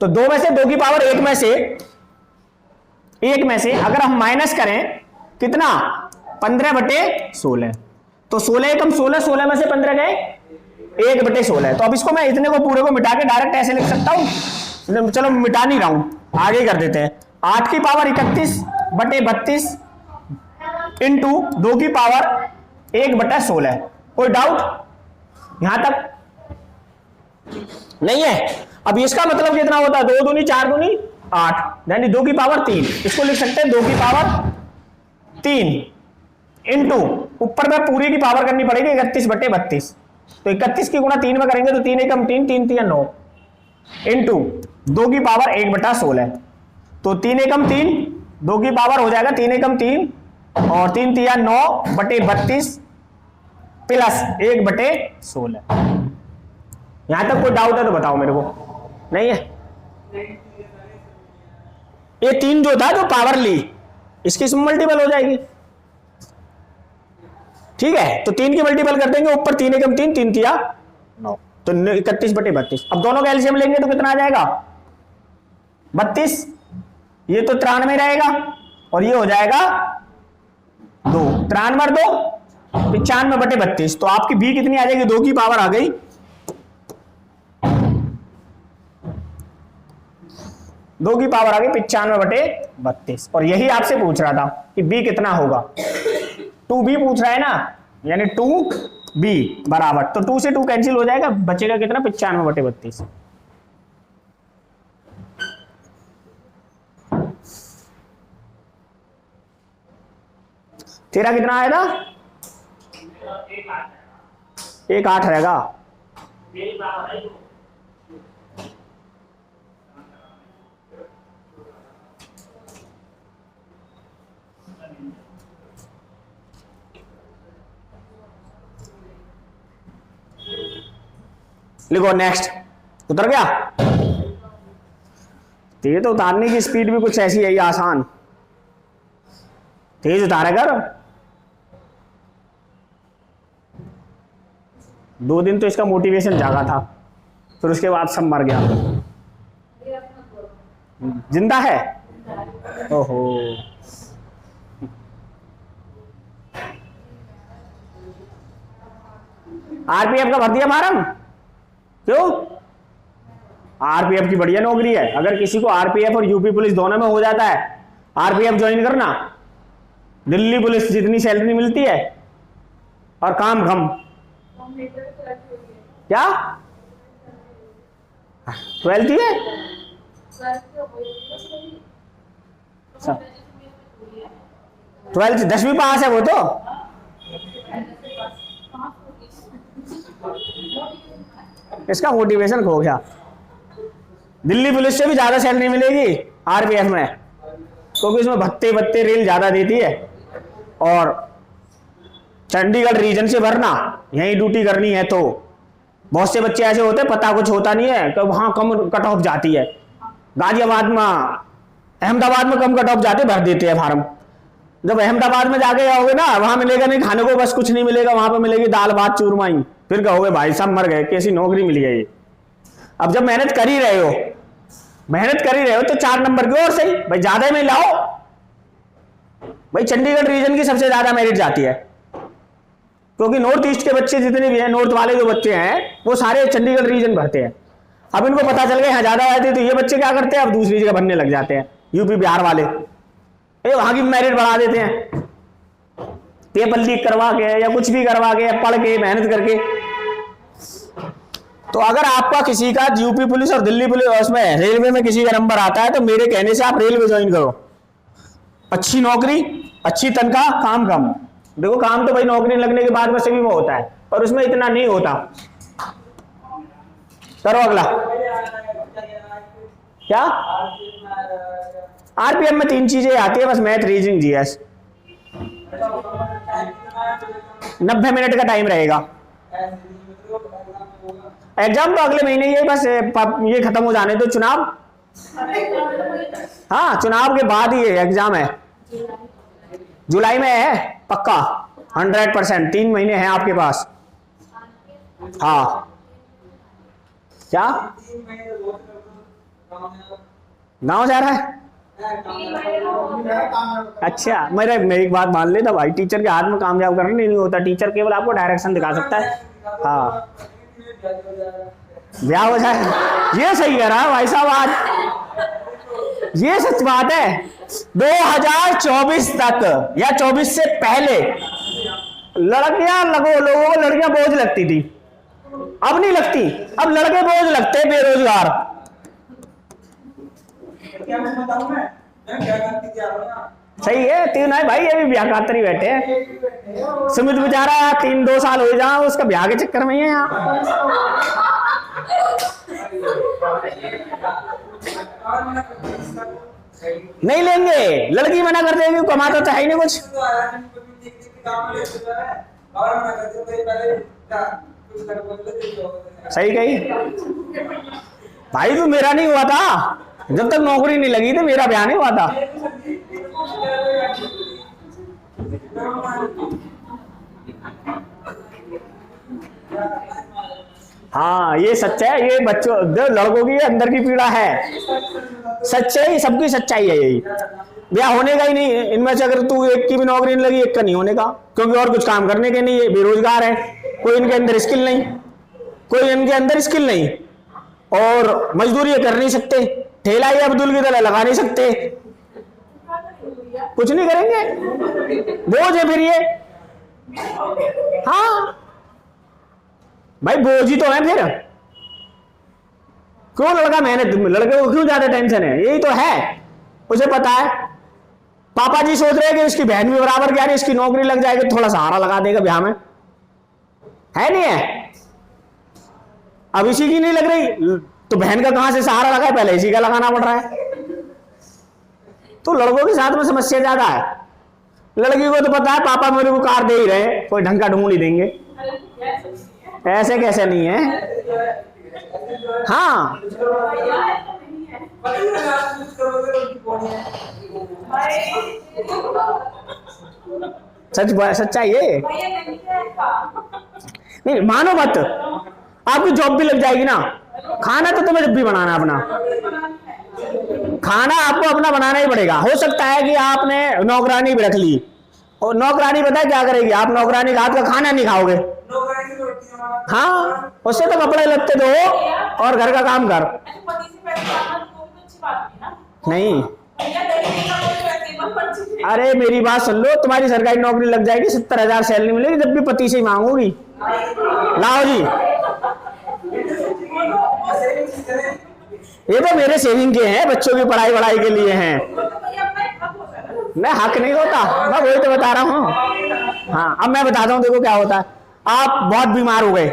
Speaker 1: तो 2 में से 2 की पावर 1 में से अगर हम माइनस करें कितना 15/16, तो 16 एकम 16, 16 में से 15 गए 1/16। तो अब इसको मैं इतने को पूरे को मिटा के डायरेक्ट ऐसे लिख सकता हूं, चलो मिटा नहीं रहा हूं, आगे कर देते हैं। 8 की पावर 31/32 इंटू 2 की पावर 1/16। कोई डाउट यहां तक? नहीं है। अब इसका मतलब कितना होता है? 2 दूनी 4 दूनी 8, यानी 2 की पावर 3। इसको लिख सकते हैं 2 की पावर 3 इंटू ऊपर में पूरी की पावर करनी पड़ेगी 31/32, तो 31 की गुणा 3 में करेंगे तो 3 एकम 3 3 3 9 इंटू 2 की पावर 1/16, तो 3 एकम 3 2 की पावर हो जाएगा 3 एकम 3 और 3 3 9/32 प्लस 1/16। यहां तक कोई डाउट है तो बताओ मेरे को। नहीं है? ये 3 जो था जो पावर ली इसकी मल्टीपल हो जाएगी, ठीक है? तो 3 की मल्टीपल कर देंगे, ऊपर 3 एकम 3 3 3 9, तो 31/32। अब दोनों का एलसीएम लेंगे तो कितना आ जाएगा? 32, ये तो 93 रहेगा और ये हो जाएगा 2, 93 2 95/32। तो आपकी बी कितनी आ जाएगी? 2 की पावर आ गई 2 की पावर आ गई 95/32। और यही आपसे पूछ रहा था कि बी कितना होगा। 2b पूछ रहा है ना, यानी 2 बी बराबर, तो 2 से 2 कैंसिल हो जाएगा, बचेगा कितना 95/32। तेरा कितना आएगा? 1/8 रहेगा। लिखो नेक्स्ट। उतर गया? तेज तो उतारने की स्पीड भी कुछ ऐसी है, आसान। तेज उतारे कर। 2 दिन तो इसका मोटिवेशन जागा था, फिर उसके बाद सब मर गया। जिंदा है? ओहो। आरपीएफ का भर दिया फार्म? क्यों? आरपीएफ की बढ़िया नौकरी है, अगर किसी को आरपीएफ और यूपी पुलिस दोनों में हो जाता है, आरपीएफ ज्वाइन करना। दिल्ली पुलिस जितनी सैलरी मिलती है और काम कम। क्या 12th ही है? 12th 10वीं पास है वो तो। इसका मोटिवेशन खो गया। दिल्ली पुलिस से भी ज्यादा सैलरी मिलेगी आरपीएफ में, क्योंकि इसमें भत्ते रेल ज्यादा देती है। और चंडीगढ़ रीजन से भरना, यहीं ड्यूटी करनी है। तो बहुत से बच्चे ऐसे होते हैं, पता कुछ होता नहीं है कि वहां कम कट ऑफ जाती है, गाजियाबाद में, अहमदाबाद में कम कट ऑफ जाते, भर देते हैं फार्म। जब अहमदाबाद में जाके जाओगे ना, वहां मिलेगा नहीं खाने को, बस कुछ नहीं मिलेगा, वहां पे मिलेगी दाल भात चूरमाई। फिर कहोगे भाई साहब मर गए, कैसी नौकरी मिल गई। अब जब मेहनत कर ही रहे हो तो 4 नंबर की ओर सही भाई, ज्यादा में लाओ भाई। चंडीगढ़ रीजन की सबसे ज्यादा मेरिट जाती है, क्योंकि नॉर्थ ईस्ट के बच्चे जितने भी हैं, नॉर्थ वाले जो बच्चे हैं, वो सारे चंडीगढ़ रीजन भरते हैं। अब इनको पता चल गया यहाँ ज्यादा आए थे, तो ये बच्चे क्या करते हैं, अब दूसरी जगह भरने लग जाते हैं। यूपी बिहार वाले वहां की मेरिट बढ़ा देते हैं, पेपर लीक करवा के या कुछ भी करवा के, पढ़ के मेहनत करके। तो अगर आपका किसी का यूपी पुलिस और दिल्ली पुलिस, उसमें रेलवे में किसी का नंबर आता है, तो मेरे कहने से आप रेलवे ज्वाइन करो। अच्छी नौकरी, अच्छी तनख्वाह, काम कम। देखो काम तो भाई नौकरी लगने के बाद में सभी में होता है, पर उसमें इतना नहीं होता। करो अगला। क्या? आरपीएम में 3 चीजें आती है बस, मैथ, रीजनिंग, जीएस। 90 मिनट का टाइम रहेगा। एग्जाम तो अगले महीने ही है, बस ये खत्म हो जाने दो। चुनाव, हाँ चुनाव के बाद ही एग्जाम है, जुलाई में है पक्का 100%। 3 महीने हैं आपके पास। हाँ क्या गाँव जा रहा है? अच्छा, मेरी एक बात मान लेता भाई, टीचर के हाथ में कामयाब करना नहीं होता, टीचर केवल आपको डायरेक्शन दिखा सकता है। हाँ ब्याह हो जाए, ये सही कह रहा है भाई साहब आज, ये सच बात है। 2024 तक या 24 से पहले लड़कियां लोगों को लड़कियां बोझ लगती थी, अब नहीं लगती। अब लड़के बोझ लगते हैं, बेरोजगार। सही है, 3 है भाई, ये भी ब्याह खातिर बैठे हैं। सुमित बेचारा 3-2 साल हो जाए, उसका ब्याह के चक्कर में ही है यहाँ। नहीं लेंगे, लड़की मना कर देगी, कमाता तो है ही नहीं कुछ। सही कही भाई, तू मेरा नहीं हुआ था, जब तक नौकरी नहीं लगी थी मेरा ब्याह नहीं हुआ था। हाँ ये सच्चा है, ये बच्चों लड़कों की अंदर की पीड़ा है, सच्चाई, सबकी सच्चाई है यही। ब्याह होने का ही नहीं इनमें से, अगर तू एक की भी नौकरी नहीं लगी, एक का नहीं होने का, क्योंकि और कुछ काम करने के नहीं है, बेरोजगार है, कोई इनके अंदर स्किल नहीं, और मजदूरी कर नहीं सकते, ठेला ही अब्दुल की तरह लगा नहीं सकते, कुछ नहीं करेंगे, बोझ है फिर ये। हाँ भाई बोझ ही तो है फिर। क्यों लड़का मेहनत, लड़के को क्यों ज्यादा टेंशन है? यही तो है, उसे पता है। पापा जी सोच रहे हैं कि इसकी बहन भी बराबर क्या, इसकी नौकरी लग जाएगी, थोड़ा सहारा लगा देगा ब्याह में, है नहीं है? अब इसी की नहीं लग रही तो बहन का कहां से सहारा लगा है? पहले इसी का लगाना पड़ रहा है। तो लड़कों के साथ में समस्या ज्यादा है। लड़की को तो पता है पापा मेरे को कार दे ही रहे, कोई ढंग का ढूंढ ही देंगे। ऐसे कैसे नहीं है? हाँ सच्चाई है। नहीं मानो मत, आपकी जॉब भी लग जाएगी ना, खाना तो तुम्हें जब भी बनाना अपना, खाना आपको अपना बनाना ही पड़ेगा। हो सकता है कि आपने नौकरानी भी रख ली, और नौकरानी पता है क्या करेगी? आप नौकरानी का हाथ का खाना नहीं खाओगे। हाँ, उससे तो कपड़े लगते दो और घर का काम कर। नहीं, अरे मेरी बात सुन लो, तुम्हारी सरकारी नौकरी लग जाएगी, 70,000 सैलरी मिलेगी, जब भी पति से ही मांगोगी। लाओ जी, ये तो मेरे सेविंग के हैं, बच्चों की पढ़ाई वढ़ाई के लिए हैं। मैं हक नहीं होता, मैं वही तो बता रहा हूँ। हाँ, अब मैं बताता हूँ, देखो क्या होता है। आप बहुत बीमार हो गए,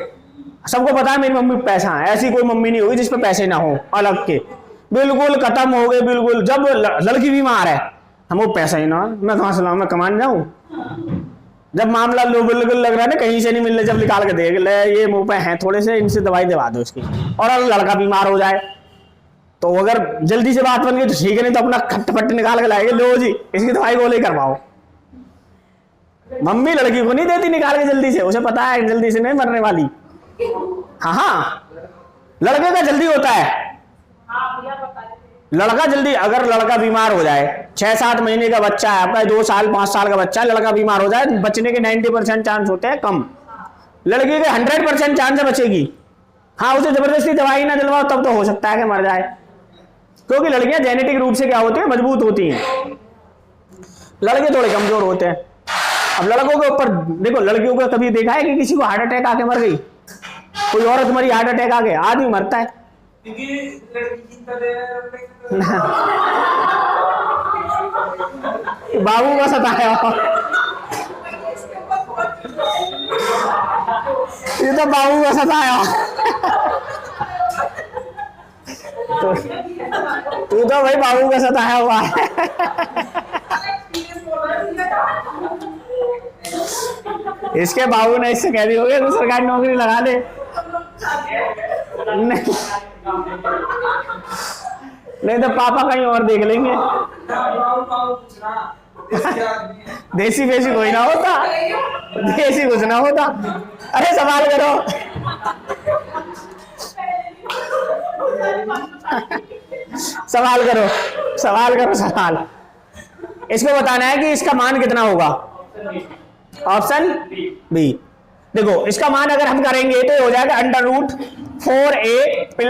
Speaker 1: सबको पता है मेरी मम्मी पैसा है, ऐसी कोई मम्मी नहीं होगी जिस पे पैसे ना हो, अलग के बिल्कुल खत्म हो गए बिल्कुल। जब लड़की बीमार है, हम वो पैसा ही ना, मैं कहां से लाऊं, मैं कमाने जाऊं। जब मामला लो बिल्कुल लग रहा है ना कहीं से नहीं मिल रहा, जब निकाल के देख ले ये मुंह पे हैं थोड़े से, इनसे दवाई दिवा दो इसकी। और अगर लड़का बीमार हो जाए तो अगर जल्दी से बात बन गई तो ठीक है, नहीं तो अपना खट्ट निकाल के लाएंगे, लो जी इसकी दवाई गोली करवाओ। मम्मी लड़की को नहीं देती निकाल के जल्दी से, उसे पता है जल्दी से नहीं मरने वाली। हाँ, लड़के का जल्दी होता है। लड़का जल्दी, अगर लड़का बीमार हो जाए, 6-7 महीने का बच्चा है आपका, 2 साल 5 साल का बच्चा है, लड़का बीमार हो जाए, बचने के 90% चांस होते हैं कम। लड़की के 100% चांस है बचेगी। हाँ, उसे जबरदस्ती दवाई ना दिलवाओ तब तो हो सकता है कि मर जाए, क्योंकि लड़कियां जेनेटिक रूप से क्या होती है, मजबूत होती हैं, लड़के थोड़े कमजोर होते हैं। अब लड़कों के ऊपर देखो, लड़कियों को कभी देखा है कि किसी को हार्ट अटैक आके मर गई? कोई औरत मरी हार्ट अटैक आके? आदमी मरता है। बाबू का सताया, ये तो बाबू का सताया। तू तो भाई बाबू का सताया हुआ है। इसके बाबू ने इससे कह दी होगी तो सरकारी नौकरी लगा दे। नहीं तो पापा कहीं और देख लेंगे। देसी बेसी कोई ना होता, देसी कुछ ना होता। अरे सवाल करो। सवाल करो, सवाल करो, सवाल। इसको बताना है कि इसका मान कितना होगा। Option B. देखो इसका मान अगर हम करेंगे तो हो जाएगा √4a +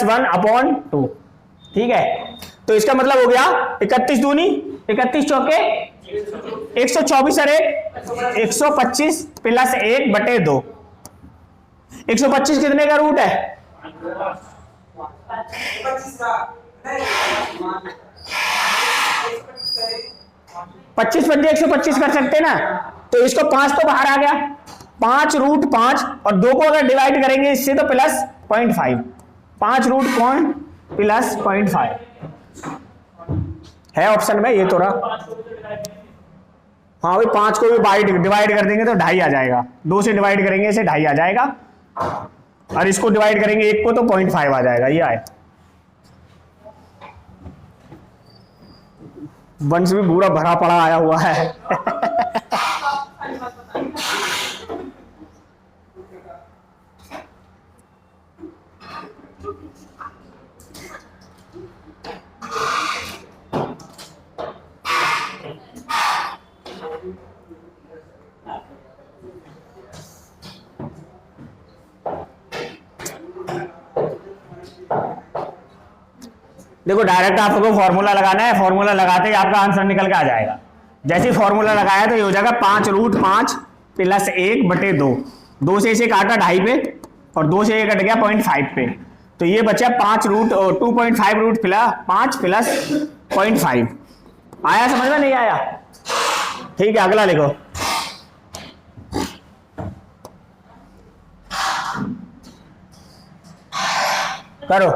Speaker 1: 1/2। ठीक है, तो इसका मतलब हो गया 31 दूनी 31 चौके 124, अरे 125 + 1/2। 125 कितने का रूट है? 25 × 125 कर सकते ना, तो इसको 5 तो बाहर आ गया, 5√5 और 2 को अगर डिवाइड करेंगे इससे तो +0.5, 5√5 + 0.5 है ऑप्शन में, ये तो रहा। हाँ भाई, 5 को भी डिवाइड कर देंगे तो 2.5 आ जाएगा, 2 से डिवाइड करेंगे इसे 2.5 आ जाएगा, और इसको डिवाइड करेंगे 1 को तो 0.5 आ जाएगा। ये आए, वंश भी पूरा भरा पड़ा आया हुआ है। देखो डायरेक्ट आपको फॉर्मूला लगाना है, फॉर्मूला लगाते ही आपका आंसर निकल के आ जाएगा। जैसे ही फॉर्मूला लगाया तो ये हो जाएगा 5√5 + 1/2। 2 से इसे काटा 2.5 पे और 2 से ये कट गया 0.5 पे, तो ये बचा 5 रूट और 2.5 रूट फिला 5 प्लस 0.5। आया समझ में? नहीं आया? ठीक है, अगला लिखो। करो।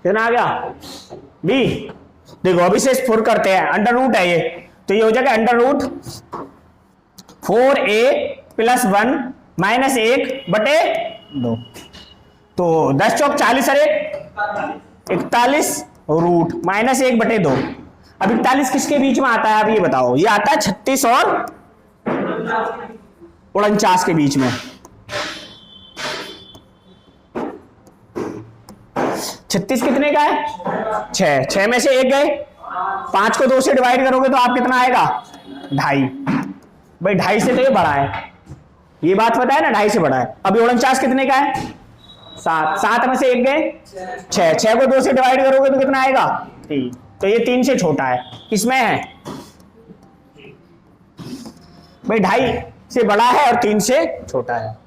Speaker 1: कितना आ गया? बी। देखो अभी से 4 करते हैं, अंडर रूट है ये, तो ये हो जाएगा under root 4a plus 1 minus 1/2। तो 10 चौक 40 अरे 41 रूट माइनस 1/2। अब 41 किसके बीच में आता है? अब ये बताओ। ये आता है 36 और 49 के बीच में। 36 कितने का है? 6। 6 में से 1 गए, 5 को 2 से डिवाइड करोगे तो आप कितना आएगा? 2.5। भाई 2.5 से तो ये बड़ा है, ये बात पता है ना, 2.5 से बड़ा है। अभी 49 कितने का है? 7। 7 में से 1 गए 6। 6 को 2 से डिवाइड करोगे तो कितना आएगा? 3। तो ये 3 से छोटा है। किसमें है भाई? 2.5 से बड़ा है और 3 से छोटा है।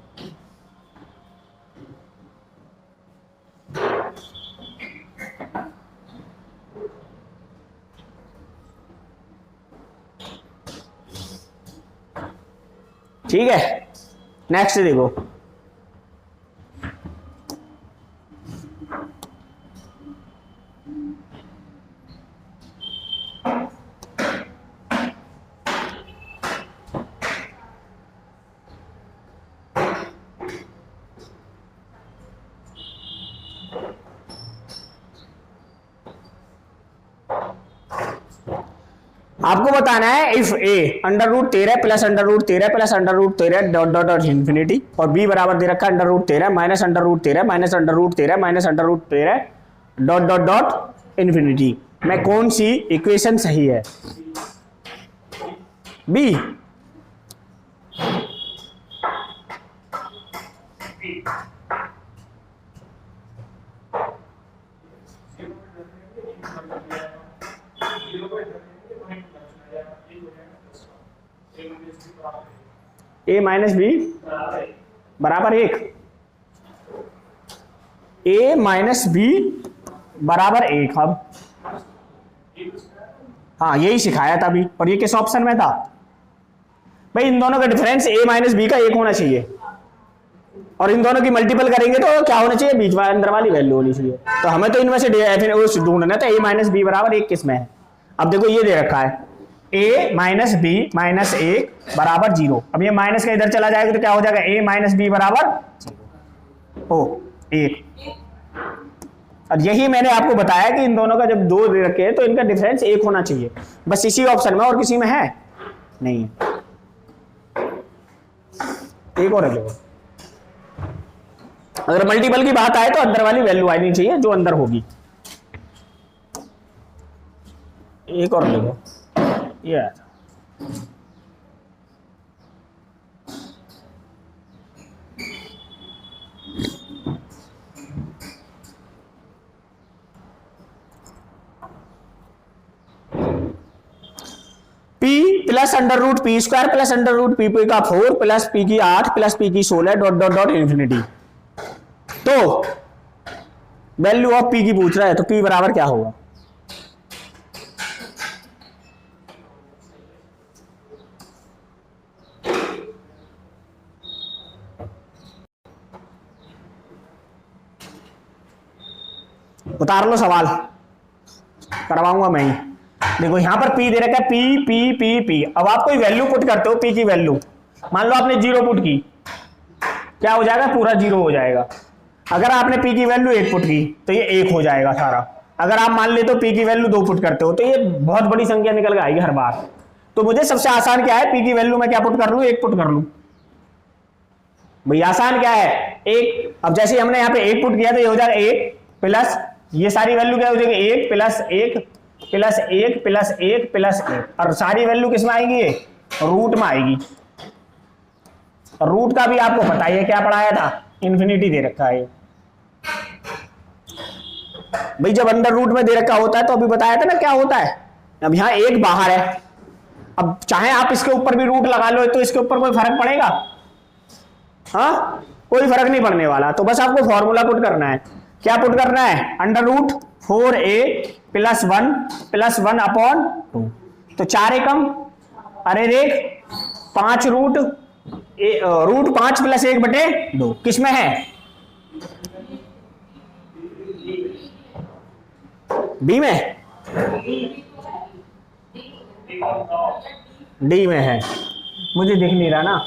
Speaker 1: ठीक है, नेक्स्ट देखो। आपको बताना है if A under root 13 plus under root 13 plus under root 13 dot dot dot infinity, और बी बराबर दे रखा है under root 13 minus under root 13 minus under root 13 minus under root 13 dot dot dot infinity, में कौन सी इक्वेशन सही है? B. ए minus B बराबर 1। ए माइनस बी बराबर 1। अब हाँ यही सिखाया था अभी, और ये किस ऑप्शन में था भाई? इन दोनों का डिफरेंस ए माइनस बी का 1 होना चाहिए, और इन दोनों की मल्टीपल करेंगे तो क्या होना चाहिए? बीच वाले अंदर वाली वैल्यू होनी चाहिए। तो हमें तो इनमें से ढूंढना था ए माइनस बी बराबर 1 किस में है। अब देखो ये दे रखा है a माइनस बी माइनस 1 बराबर 0। अब ये माइनस का इधर चला जाएगा तो क्या हो जाएगा? a माइनस बी बराबर 1। और यही मैंने आपको बताया कि इन दोनों का जब 2 दे रखे हैं तो इनका डिफरेंस 1 होना चाहिए, बस इसी ऑप्शन में, और किसी में है नहीं है। एक और है, अगर मल्टीपल की बात आए तो अंदर वाली वैल्यू आनी चाहिए जो अंदर होगी। एक और देखो ये P plus under root P square plus under root P का 4 प्लस पी की 8 प्लस पी की 16 डॉट डॉट डॉट इन्फिनिटी। तो वैल्यू ऑफ पी की पूछ रहा है, तो पी बराबर क्या होगा? उतार लो सवाल, करवाऊंगा मैं ही। देखो यहाँ पर पी दे रखा है, पी पी पी पी। अब आप कोई वैल्यू पुट करते हो पी की वैल्यू, मान लो आपने 0 पुट की, क्या हो जाएगा, पूरा 0 हो जाएगा। अगर आपने पी की वैल्यू 1 पुट की तो ये 1 हो जाएगा सारा। अगर आप मान लेते हो पी की वैल्यू 2 पुट करते हो तो ये बहुत बड़ी संख्या निकल के आएगी हर बार। तो मुझे सबसे आसान क्या है, पी की वैल्यू में क्या पुट कर लूं, 1 पुट कर लूं। भाई आसान क्या है, 1। अब जैसे हमने यहाँ पे 1 पुट किया तो ये हो जाएगा 1 प्लस ये सारी वैल्यू क्या हो जाएगी, 1 प्लस 1 प्लस 1 प्लस 1 प्लस 1। और सारी वैल्यू किस में आएगी, ये रूट में आएगी। रूट का भी आपको पता ही है क्या पढ़ाया था, इन्फिनिटी दे रखा है। भाई जब अंडर रूट में दे रखा होता है तो अभी बताया था ना क्या होता है। अब यहाँ 1 बाहर है, अब चाहे आप इसके ऊपर भी रूट लगा लो तो इसके ऊपर कोई फर्क पड़ेगा, हाँ कोई फर्क नहीं पड़ने वाला। तो बस आपको फॉर्मूला पुट करना है, क्या पुट करना है, under root 4a plus 1 upon 2। तो 4 एकम, अरे देख 5 रूट 5 प्लस 1 बटे 2 किस में है, बी में, डी में है, मुझे दिख नहीं रहा ना।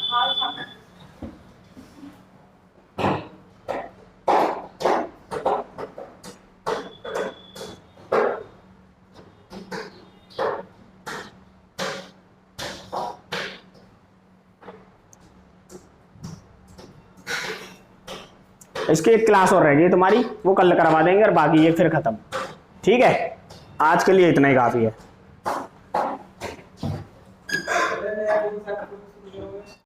Speaker 1: इसकी एक क्लास और रह गई तुम्हारी, वो कल करवा देंगे और बाकी ये फिर खत्म। ठीक है, आज के लिए इतना ही काफी है।